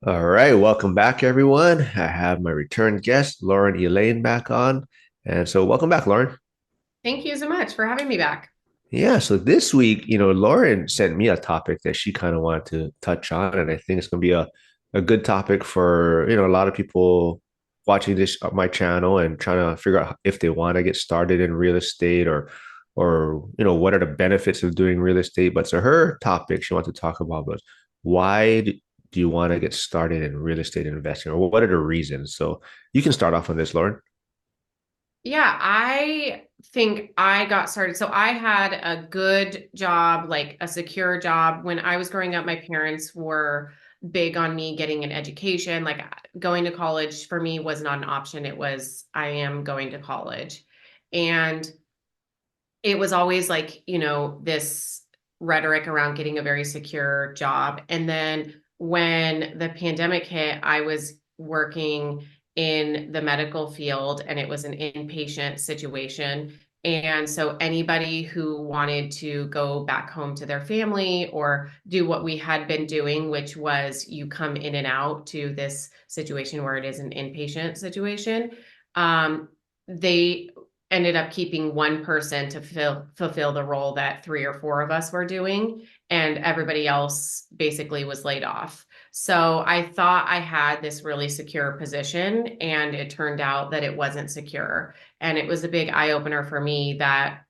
All right, welcome back, everyone. I have my return guest, Lauren Elaine, back on. And so, welcome back, Lauren. Thank you so much for having me back. Yeah, so this week, Lauren sent me a topic that she kind of wanted to touch on, and I think it's going to be a good topic for, a lot of people watching this my channel and trying to figure out if they want to get started in real estate or what are the benefits of doing real estate. But so her topic she wanted to talk about was why do you want to get started in real estate investing, or what are the reasons? So you can start off on this, Lauren. Yeah, I think I got started. So I had a good job, like a secure job. When I was growing up, my parents were big on me getting an education. Like going to college for me was not an option. It was, I am going to college. And it was always like, this rhetoric around getting a very secure job. And then when the pandemic hit, I was working in the medical field and it was an inpatient situation. And so anybody who wanted to go back home to their family or do what we had been doing, which was you come in and out to this situation where it is an inpatient situation, they ended up keeping one person to fulfill the role that three or four of us were doing, and everybody else basically was laid off. So I thought I had this really secure position, and it turned out that it wasn't secure. And it was a big eye opener for me that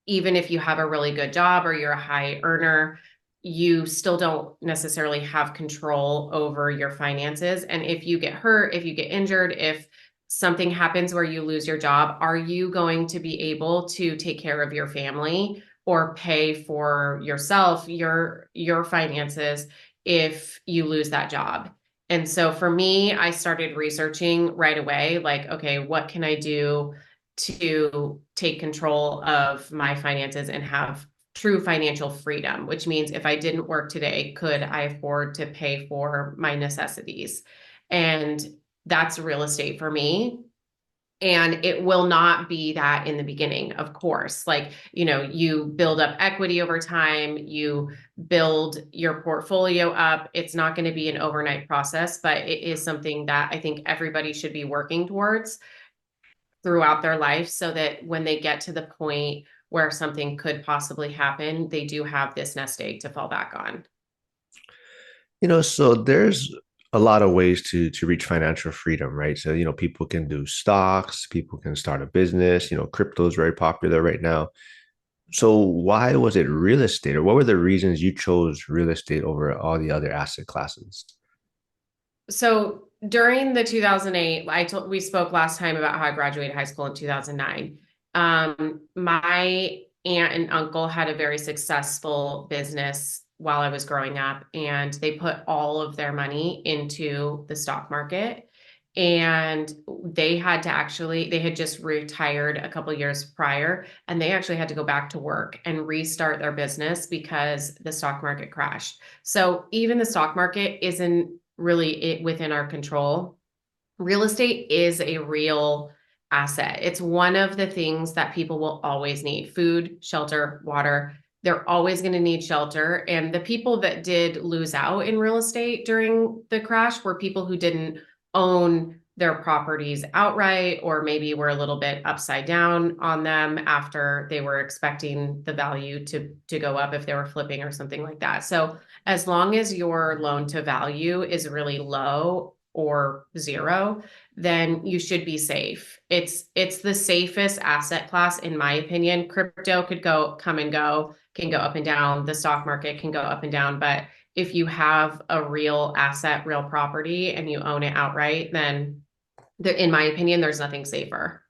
even if you have a really good job or you're a high earner, you still don't necessarily have control over your finances. And if you get hurt, if you get injured, if something happens where you lose your job, are you going to be able to take care of your family or pay for yourself, your finances if you lose that job? And so for me, I started researching right away, like, okay, what can I do to take control of my finances and have true financial freedom, which means if I didn't work today, could I afford to pay for my necessities? And that's real estate for me. And it will not be that in the beginning, of course. Like, you build up equity over time, you build your portfolio up. It's not going to be an overnight process, but it is something that I think everybody should be working towards throughout their life so that when they get to the point where something could possibly happen, they do have this nest egg to fall back on. So there's a lot of ways to reach financial freedom, right? So, people can do stocks, people can start a business, crypto is very popular right now. So why was it real estate, or what were the reasons you chose real estate over all the other asset classes? So during the 2008, we spoke last time about how I graduated high school in 2009. My aunt and uncle had a very successful business while I was growing up, and they put all of their money into the stock market. And they had just retired a couple years prior, and they actually had to go back to work and restart their business because the stock market crashed. So even the stock market isn't really within our control. Real estate is a real asset. It's one of the things that people will always need: food, shelter, water. They're always going to need shelter. And the people that did lose out in real estate during the crash were people who didn't own their properties outright, or maybe were a little bit upside down on them after they were expecting the value to go up if they were flipping or something like that. So as long as your loan to value is really low or zero, then you should be safe. It's the safest asset class in my opinion. Crypto could go come and go, can go up and down. The stock market can go up and down, but if you have a real asset, real property, and you own it outright, then in my opinion, there's nothing safer.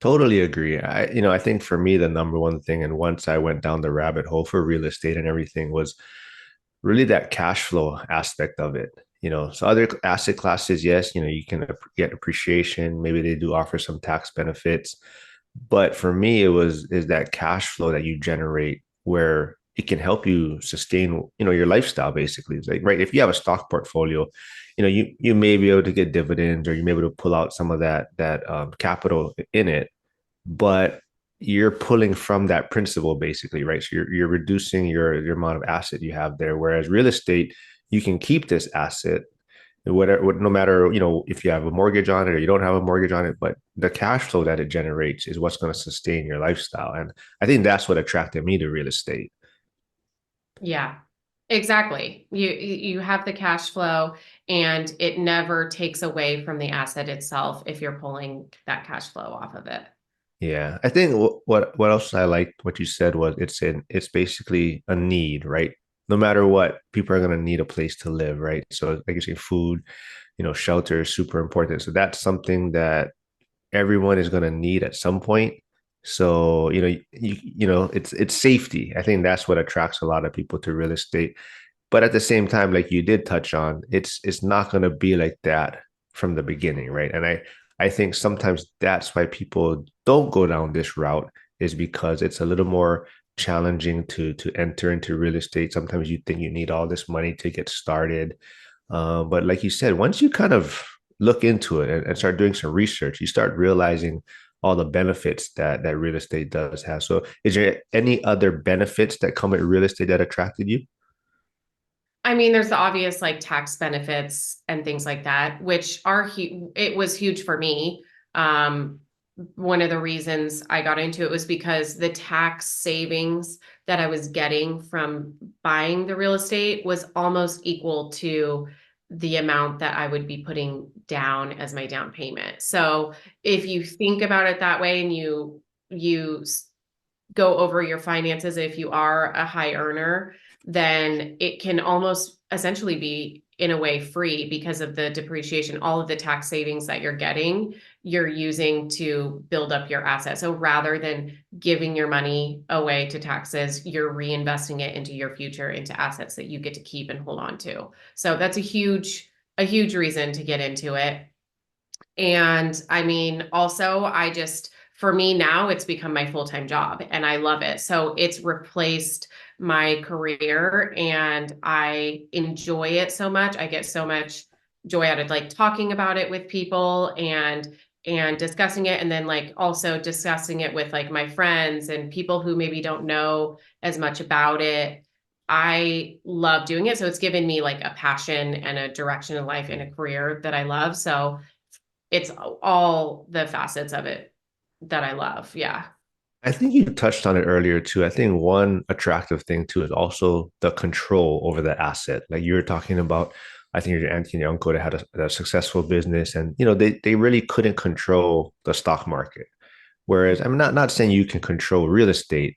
Totally agree. I think for me, the number one thing, and once I went down the rabbit hole for real estate and everything, was really that cash flow aspect of it. So other asset classes, yes, you can get appreciation. Maybe they do offer some tax benefits, but for me, is that cash flow that you generate where it can help you sustain, your lifestyle. Basically, it's like, right, if you have a stock portfolio, you may be able to get dividends, or you may be able to pull out some of that capital in it, but you're pulling from that principal basically, right? So you're reducing your amount of asset you have there. Whereas real estate, you can keep this asset, whatever, no matter, if you have a mortgage on it or you don't have a mortgage on it, but the cash flow that it generates is what's going to sustain your lifestyle. And I think that's what attracted me to real estate. Yeah, exactly. You have the cash flow and it never takes away from the asset itself if you're pulling that cash flow off of it. Yeah, I think what else I liked what you said was it's basically a need, right? No matter what, people are gonna need a place to live, right? So like you say, food, shelter is super important. So that's something that everyone is gonna need at some point. So it's safety. I think that's what attracts a lot of people to real estate. But at the same time, like you did touch on, it's not going to be like that from the beginning, right? And I think sometimes that's why people don't go down this route, is because it's a little more challenging to enter into real estate. Sometimes you think you need all this money to get started, but like you said, once you kind of look into it and start doing some research, you start realizing all the benefits that real estate does have. So is there any other benefits that come with real estate that attracted you? I mean, there's the obvious like tax benefits and things like that, which are it was huge for me. Um, One of the reasons I got into it was because the tax savings that I was getting from buying the real estate was almost equal to the amount that I would be putting down as my down payment. So if you think about it that way and you go over your finances, if you are a high earner, then it can almost essentially be in a way free because of the depreciation. All of the tax savings that you're getting, you're using to build up your assets. So rather than giving your money away to taxes, you're reinvesting it into your future, into assets that you get to keep and hold on to. So that's a huge reason to get into it. And I mean, also, for me now, it's become my full-time job and I love it. So it's replaced my career and I enjoy it so much. I get so much joy out of like talking about it with people and discussing it, and then like also discussing it with like my friends and people who maybe don't know as much about it. I love doing it. So it's given me like a passion and a direction in life and a career that I love. So it's all the facets of it that I love. Yeah. I think you touched on it earlier too. I think one attractive thing too is also the control over the asset. Like you were talking about, I think your auntie and your uncle that had a successful business, and they really couldn't control the stock market. Whereas I'm not saying you can control real estate,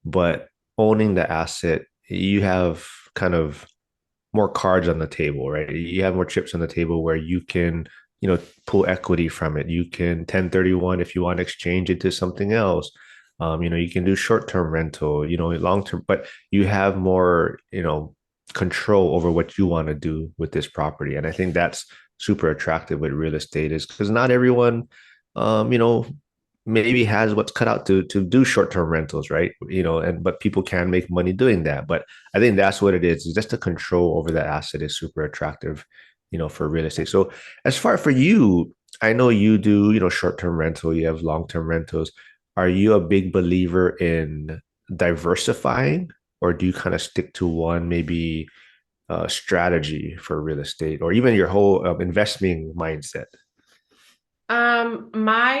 but owning the asset, you have kind of more cards on the table, right? You have more chips on the table where you can, pull equity from it. You can 1031 if you want to exchange it to something else. You can do short-term rental, long-term, but you have more, control over what you want to do with this property. And I think that's super attractive with real estate, is because not everyone, um, you know, maybe has what's cut out to do short-term rentals, right? But people can make money doing that. But I think that's what it is. Just the control over the asset is super attractive, for real estate. So as far for you, I know you do, short-term rental, you have long-term rentals. Are you a big believer in diversifying, or do you kind of stick to one maybe strategy for real estate, or even your whole investing mindset? My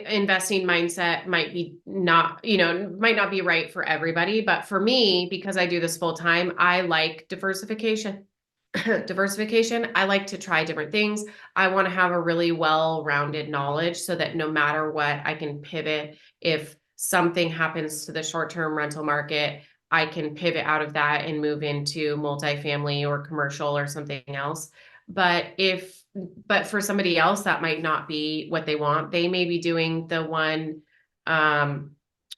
investing mindset might be not, might not be right for everybody, but for me, because I do this full time, I like diversification. Diversification. I like to try different things. I want to have a really well-rounded knowledge so that no matter what, I can pivot. If something happens to the short-term rental market, I can pivot out of that and move into multifamily or commercial or something else. But but for somebody else, that might not be what they want. They may be doing the um,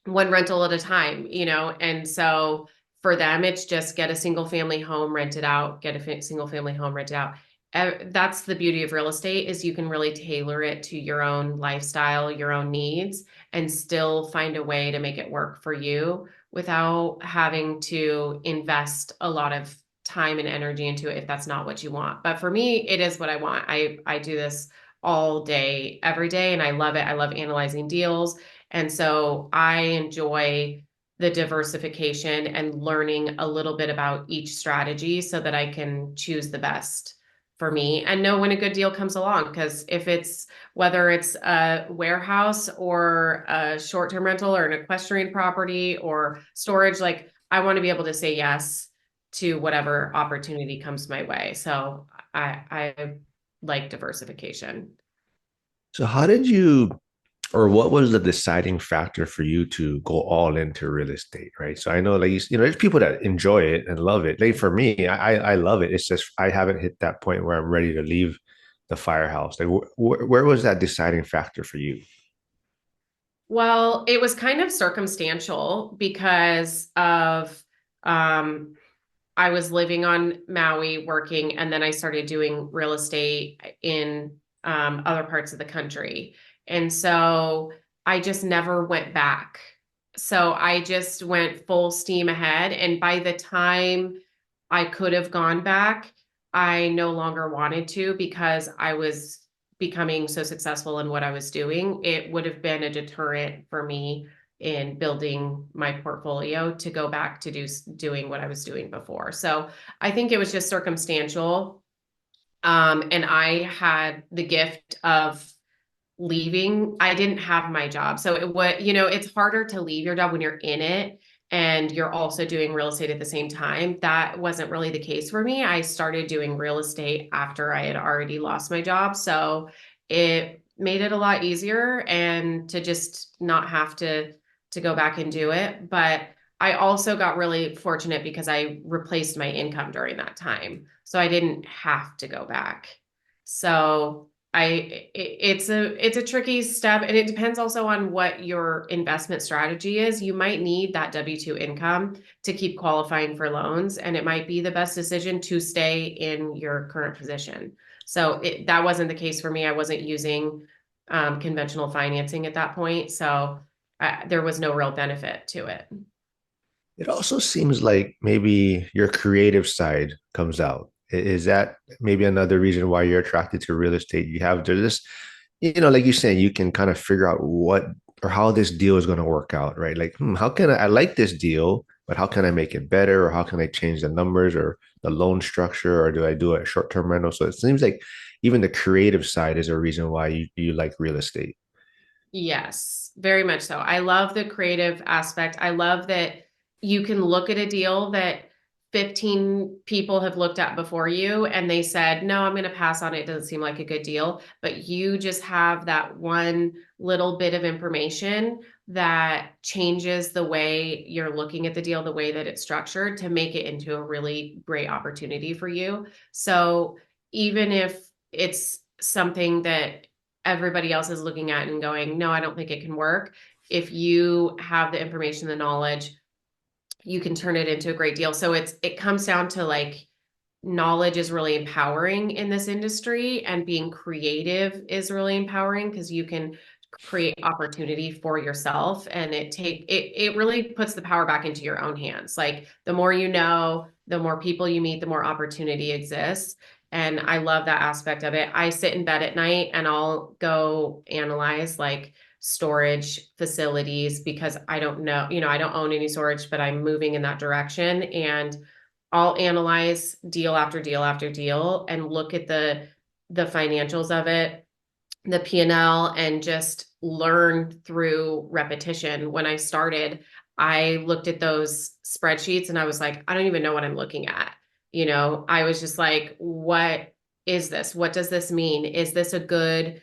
one rental at a time, and so for them, it's just get a single family home rented out, get a single family home rented out. That's the beauty of real estate, is you can really tailor it to your own lifestyle, your own needs, and still find a way to make it work for you without having to invest a lot of time and energy into it if that's not what you want. But for me, it is what I want. I do this all day, every day, and I love it. I love analyzing deals. And so I enjoy the diversification and learning a little bit about each strategy so that I can choose the best for me and know when a good deal comes along. Because if it's whether it's a warehouse or a short-term rental or an equestrian property or storage, like I want to be able to say yes to whatever opportunity comes my way. So I like diversification. So how did you, or what was the deciding factor for you to go all into real estate, right? So I know, like there's people that enjoy it and love it. Like for me, I love it. It's just I haven't hit that point where I'm ready to leave the firehouse. Like where was that deciding factor for you? Well, it was kind of circumstantial because of um, I was living on Maui working, and then I started doing real estate in other parts of the country. And so I just never went back. So I just went full steam ahead. And by the time I could have gone back, I no longer wanted to because I was becoming so successful in what I was doing. It would have been a deterrent for me in building my portfolio to go back to doing what I was doing before. So I think it was just circumstantial. And I had the gift of leaving. I didn't have my job. So it was, it's harder to leave your job when you're in it and you're also doing real estate at the same time. That wasn't really the case for me. I started doing real estate after I had already lost my job. So it made it a lot easier and to just not have to go back and do it. But I also got really fortunate because I replaced my income during that time. So I didn't have to go back. So it's a tricky step and it depends also on what your investment strategy is. You might need that W-2 income to keep qualifying for loans, and it might be the best decision to stay in your current position. So that wasn't the case for me. I wasn't using conventional financing at that point, so there was no real benefit to it. It also seems like maybe your creative side comes out. Is that maybe another reason why you're attracted to real estate? You have there's this, like you're saying, you can kind of figure out what or how this deal is going to work out, right? Like, how can I like this deal, but how can I make it better? Or how can I change the numbers or the loan structure? Or do I do a short-term rental? So it seems like even the creative side is a reason why you like real estate. Yes, very much so. I love the creative aspect. I love that you can look at a deal that 15 people have looked at before you and they said, no, I'm going to pass on it. It doesn't seem like a good deal. But you just have that one little bit of information that changes the way you're looking at the deal, the way that it's structured to make it into a really great opportunity for you. So even if it's something that everybody else is looking at and going, no, I don't think it can work. If you have the information, the knowledge, you can turn it into a great deal. So it comes down to like knowledge is really empowering in this industry and being creative is really empowering because you can create opportunity for yourself and it really puts the power back into your own hands. Like the more you know, the more people you meet, the more opportunity exists. And I love that aspect of it. I sit in bed at night and I'll go analyze like storage facilities because I don't know, I don't own any storage, but I'm moving in that direction. And I'll analyze deal after deal after deal and look at the financials of it, the P&L, and just learn through repetition. When I started, I looked at those spreadsheets and I was like, I don't even know what I'm looking at. I was just like, what is this? What does this mean? Is this a good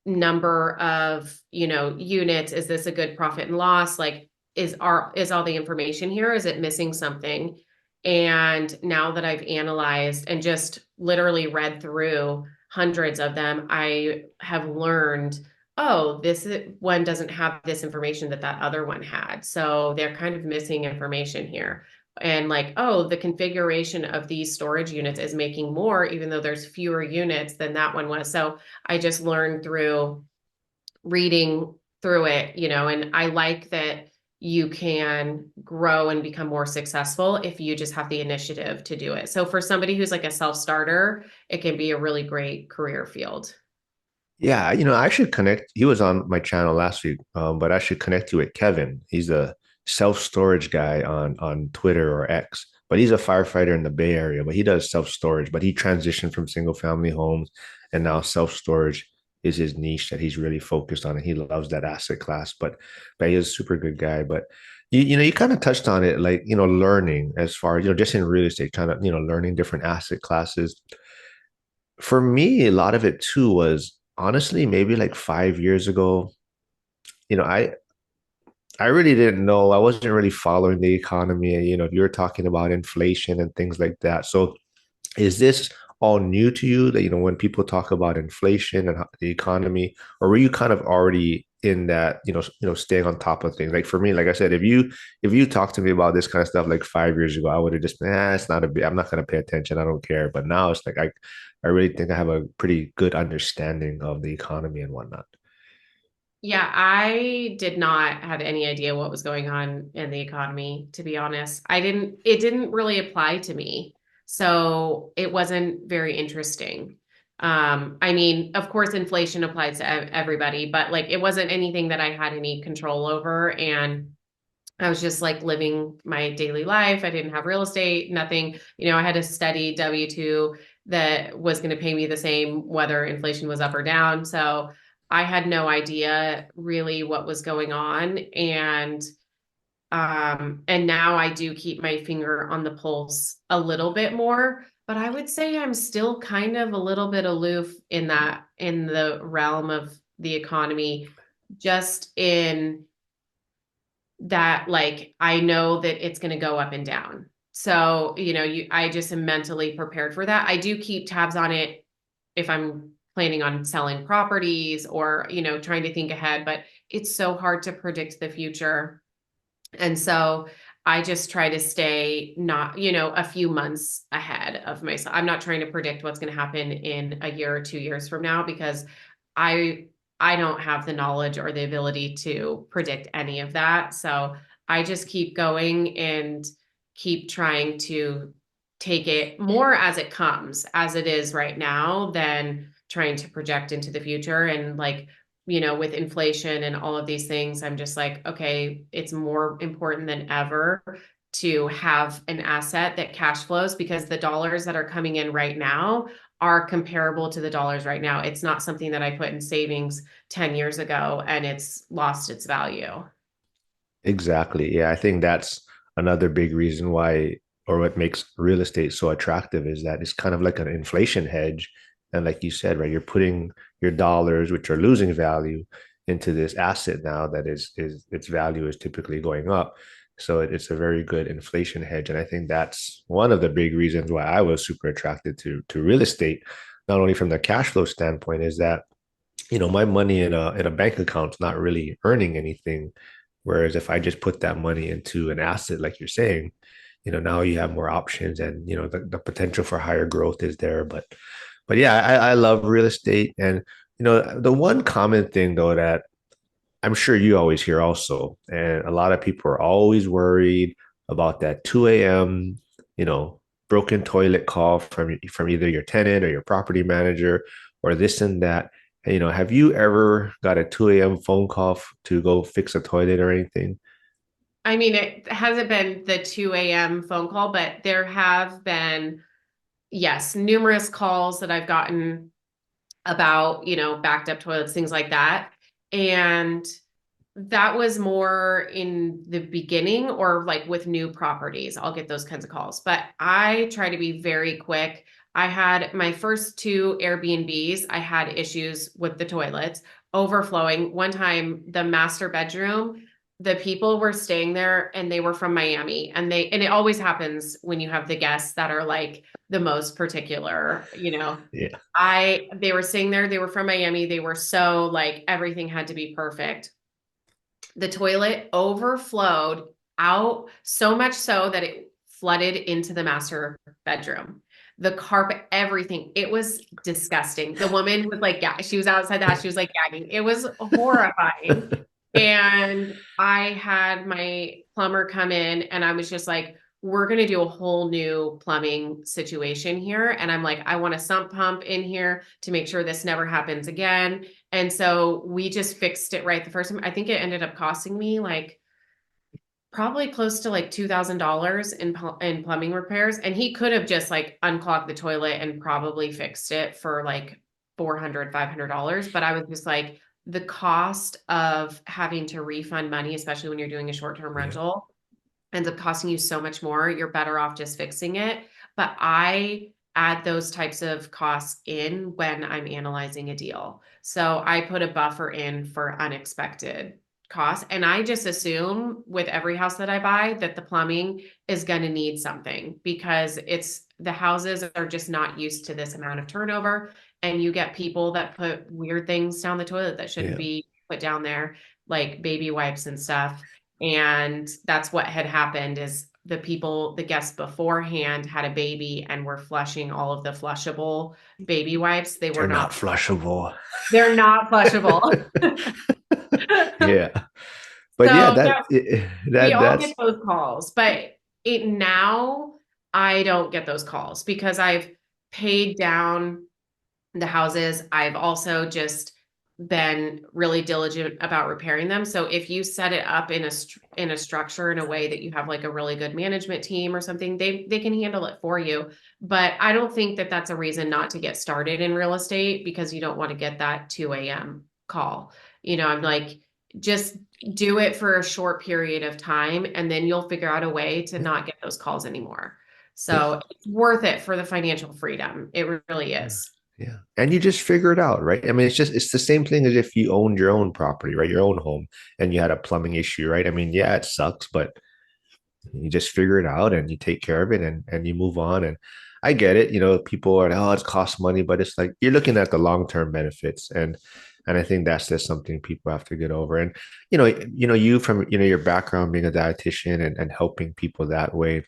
number of units? Is this a good profit and loss? Like is all the information here, is it missing something? And now that I've analyzed and just literally read through hundreds of them, I have learned, oh, one doesn't have this information that other one had, so they're kind of missing information here. And like, oh, the configuration of these storage units is making more even though there's fewer units than that one was. So I just learned through reading through it, and I like that you can grow and become more successful if you just have the initiative to do it. So for somebody who's like a self-starter, it can be a really great career field. Yeah, I should connect. He was on my channel last week, but I should connect you with Kevin. He's a self-storage guy on Twitter or X, but he's a firefighter in the Bay Area, but he does self-storage, but he transitioned from single family homes and now self-storage is his niche that he's really focused on and he loves that asset class. But he is a super good guy. But you kind of touched on it, like, learning as far as, just in real estate, trying to, learning different asset classes. For me, a lot of it too was honestly maybe like 5 years ago. You know, I really didn't know. I wasn't really following the economy. And, you were talking about inflation and things like that. So is this all new to you that, when people talk about inflation and the economy, or were you kind of already in that, staying on top of things? Like for me, like I said, if you talked to me about this kind of stuff like 5 years ago, I would have just been, it's not a big, I'm not going to pay attention. I don't care. But now it's like, I really think I have a pretty good understanding of the economy and whatnot. Yeah, I did not have any idea what was going on in the economy, to be honest. It didn't really apply to me. So it wasn't very interesting. I mean, of course, inflation applies to everybody, but like it wasn't anything that I had any control over. And I was just like living my daily life. I didn't have real estate, nothing. I had a steady W-2 that was going to pay me the same whether inflation was up or down. So I had no idea really what was going on. And now I do keep my finger on the pulse a little bit more, but I would say I'm still kind of a little bit aloof in the realm of the economy, just in that like I know that it's going to go up and down. So, I just am mentally prepared for that. I do keep tabs on it if I'm planning on selling properties or, trying to think ahead, but it's so hard to predict the future. And so I just try to stay not, a few months ahead of myself. I'm not trying to predict what's going to happen in a year or 2 years from now because I I don't have the knowledge or the ability to predict any of that. So I just keep going and keep trying to take it more as it comes, as it is right now, than trying to project into the future. And like, with inflation and all of these things, I'm just like, okay, it's more important than ever to have an asset that cash flows because the dollars that are coming in right now are comparable to the dollars right now. It's not something that I put in savings 10 years ago and it's lost its value. Exactly. Yeah, I think that's another big reason why, or what makes real estate so attractive is that it's kind of like an inflation hedge. And like you said, right, you're putting your dollars, which are losing value, into this asset now that is its value is typically going up. So it's a very good inflation hedge. And I think that's one of the big reasons why I was super attracted to real estate, not only from the cash flow standpoint, is that my money in a bank account's not really earning anything. Whereas if I just put that money into an asset, like you're saying, now you have more options and the potential for higher growth is there. But yeah, I love real estate. And the one common thing though that I'm sure you always hear also, and a lot of people are always worried about that 2 a.m., you know, broken toilet call from either your tenant or your property manager or this and that. Have you ever got a 2 a.m. phone call to go fix a toilet or anything? I mean, it hasn't been the 2 a.m. phone call, but there have been, yes, numerous calls that I've gotten about, backed up toilets, things like that. And that was more in the beginning or like with new properties. I'll get those kinds of calls, but I try to be very quick. I had my first two Airbnbs, I had issues with the toilets overflowing. One time, the master bedroom, the people were staying there and they were from Miami and it always happens when you have the guests that are like the most particular. Yeah. They were staying there, they were from Miami, they were so like everything had to be perfect. The toilet overflowed out so much so that it flooded into the master bedroom. The carpet, everything. It was disgusting. The woman was like, yeah, she was outside the house. She was like gagging. It was horrifying. And I had my plumber come in and I was just like, we're going to do a whole new plumbing situation here. And I'm like, I want a sump pump in here to make sure this never happens again. And so we just fixed it right the first time. I think it ended up costing me like probably close to like $2,000 in plumbing repairs, and he could have just like unclogged the toilet and probably fixed it for like 400, $500. But I was just like, the cost of having to refund money, especially when you're doing a short-term Yeah. rental, ends up costing you so much more. You're better off just fixing it. But I add those types of costs in when I'm analyzing a deal. So I put a buffer in for unexpected costs. And I just assume with every house that I buy that the plumbing is going to need something because it's the houses are just not used to this amount of turnover. And you get people that put weird things down the toilet that shouldn't Yeah. be put down there, like baby wipes and stuff. And that's what had happened is the guests beforehand had a baby and were flushing all of the flushable baby wipes. They were They're not not, flushable. they're not flushable. Yeah. But yeah, So yeah, we all that's get those calls, but it now I don't get those calls because I've paid down the houses. I've also just been really diligent about repairing them. So if you set it up in a structure in a way that you have like a really good management team or something, they can handle it for you. But I don't think that that's a reason not to get started in real estate because you don't want to get that 2 a.m. call. I'm like, just do it for a short period of time and then you'll figure out a way to yeah, not get those calls anymore. yeah, So it's worth it for the financial freedom. It really yeah, is. yeah. And you just figure it out, right? I mean, it's the same thing as if you owned your own property, right? Your own home, and you had a plumbing issue, right? I mean, yeah, it sucks, but you just figure it out and you take care of it and you move on. And I get it, people are like, oh, it costs money, but it's like you're looking at the long-term benefits. And I think that's just something people have to get over. And you from your background being a dietitian and helping people that way,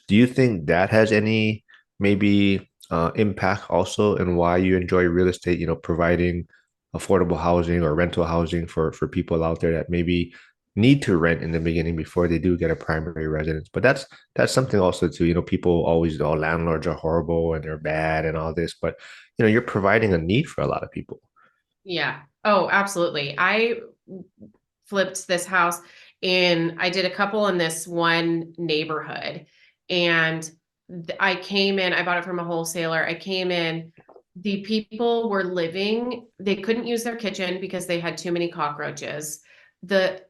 do you think that has any maybe impact also in why you enjoy real estate, providing affordable housing or rental housing for people out there that maybe need to rent in the beginning before they do get a primary residence. But that's something also too. People always, oh, landlords are horrible and they're bad and all this, but you're providing a need for a lot of people. Yeah. Oh, absolutely. I flipped this house I did a couple in this one neighborhood. And I came in, I bought it from a wholesaler. I came in, the people were living, they couldn't use their kitchen because they had too many cockroaches. The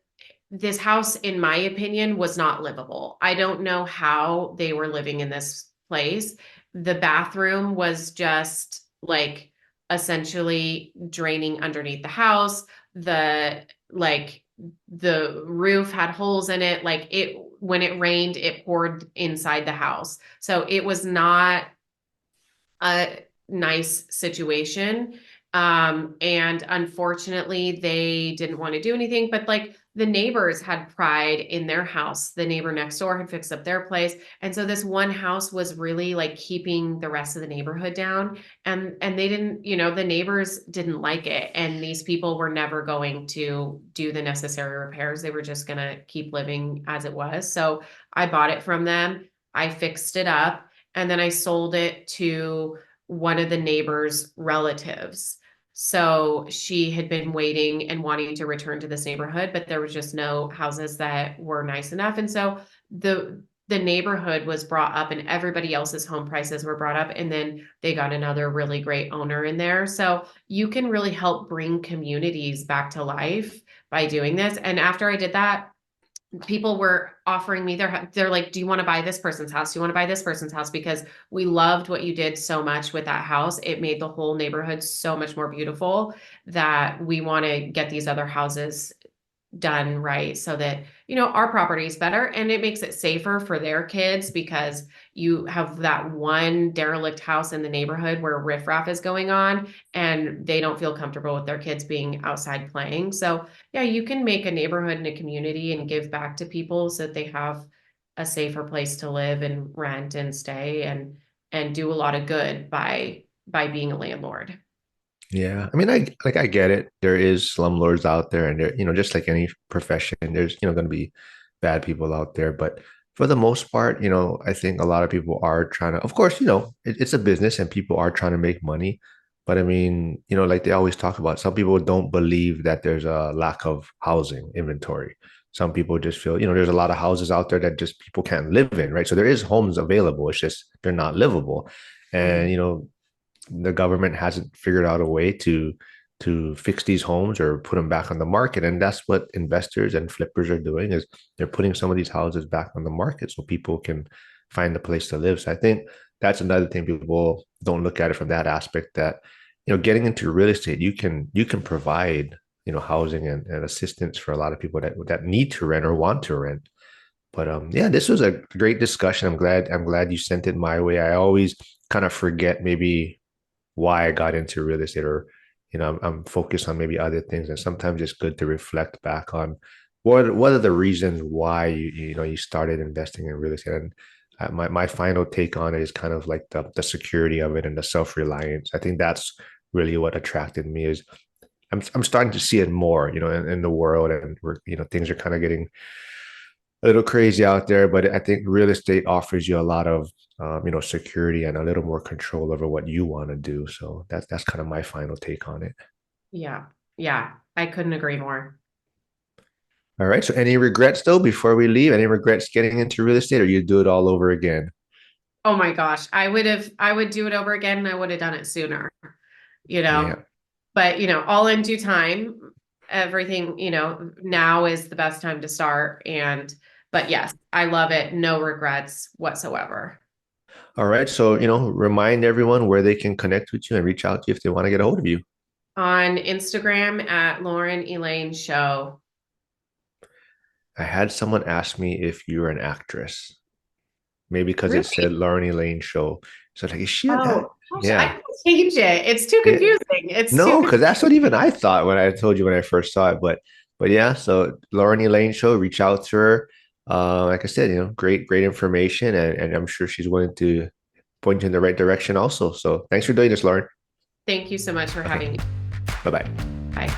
This house, in my opinion, was not livable. I don't know how they were living in this place. The bathroom was just like essentially draining underneath the house. The roof had holes in it. Like it when it rained, it poured inside the house. So it was not a nice situation. And unfortunately, they didn't want to do anything, but like the neighbors had pride in their house. The neighbor next door had fixed up their place. And so this one house was really like keeping the rest of the neighborhood down. And they didn't, the neighbors didn't like it. And these people were never going to do the necessary repairs. They were just gonna keep living as it was. So I bought it from them. I fixed it up and then I sold it to one of the neighbor's relatives. So she had been waiting and wanting to return to this neighborhood, but there was just no houses that were nice enough. And so the neighborhood was brought up and everybody else's home prices were brought up. And then they got another really great owner in there. So you can really help bring communities back to life by doing this. And after I did that, people were offering me they're like, do you want to buy this person's house? Do you want to buy this person's house? Because we loved what you did so much with that house. It made the whole neighborhood so much more beautiful that we want to get these other houses done right so that our property is better and it makes it safer for their kids because you have that one derelict house in the neighborhood where riffraff is going on and they don't feel comfortable with their kids being outside playing. So yeah, you can make a neighborhood and a community and give back to people so that they have a safer place to live and rent and stay and do a lot of good by being a landlord. Yeah, I mean, I get it. There is slumlords out there, and there, just like any profession, there's going to be bad people out there. But for the most part, I think a lot of people are trying to. Of course, it's a business, and people are trying to make money. But I mean, like they always talk about, some people don't believe that there's a lack of housing inventory. some people just feel, there's a lot of houses out there that just people can't live in, right? So there is homes available. It's just they're not livable. Mhm. And the government hasn't figured out a way to fix these homes or put them back on the market. And that's what investors and flippers are doing is they're putting some of these houses back on the market so people can find a place to live. So I think that's another thing people don't look at it from that aspect that, getting into real estate, you can provide, housing and assistance for a lot of people that need to rent or want to rent. But yeah, this was a great discussion. I'm glad you sent it my way. I always kind of forget maybe why I got into real estate, or I'm focused on maybe other things, and sometimes it's good to reflect back on what are the reasons why you started investing in real estate. And my final take on it is kind of like the security of it and the self-reliance. I think that's really what attracted me. Is I'm starting to see it more, in the world, and we're, things are kind of getting a little crazy out there, but I think real estate offers you a lot of security and a little more control over what you want to do. So that's kind of my final take on it. Yeah. Yeah. I couldn't agree more. All right. So any regrets though before we leave? Any regrets getting into real estate, or you do it all over again? Oh my gosh. I would do it over again and I would have done it sooner, you know. Yeah. But, all in due time, everything, now is the best time to start. But yes, I love it. No regrets whatsoever. All right. So, remind everyone where they can connect with you and reach out to you if they want to get a hold of you. On Instagram at Lauren Elaine Show. I had someone ask me if you're an actress, maybe because it said Really? Lauren Elaine Show. So like, is she an act? Oh, gosh, I Yeah. can change it. It's too Yeah. confusing. It's too No, because confusing. that's what even I thought when I told you when I first saw it. But yeah, so Lauren Elaine Show, reach out to her. Like I said, great information, and I'm sure she's willing to point you in the right direction also. So thanks for doing this, Lauren. Thank you so much for Okay, having me. bye bye. Bye.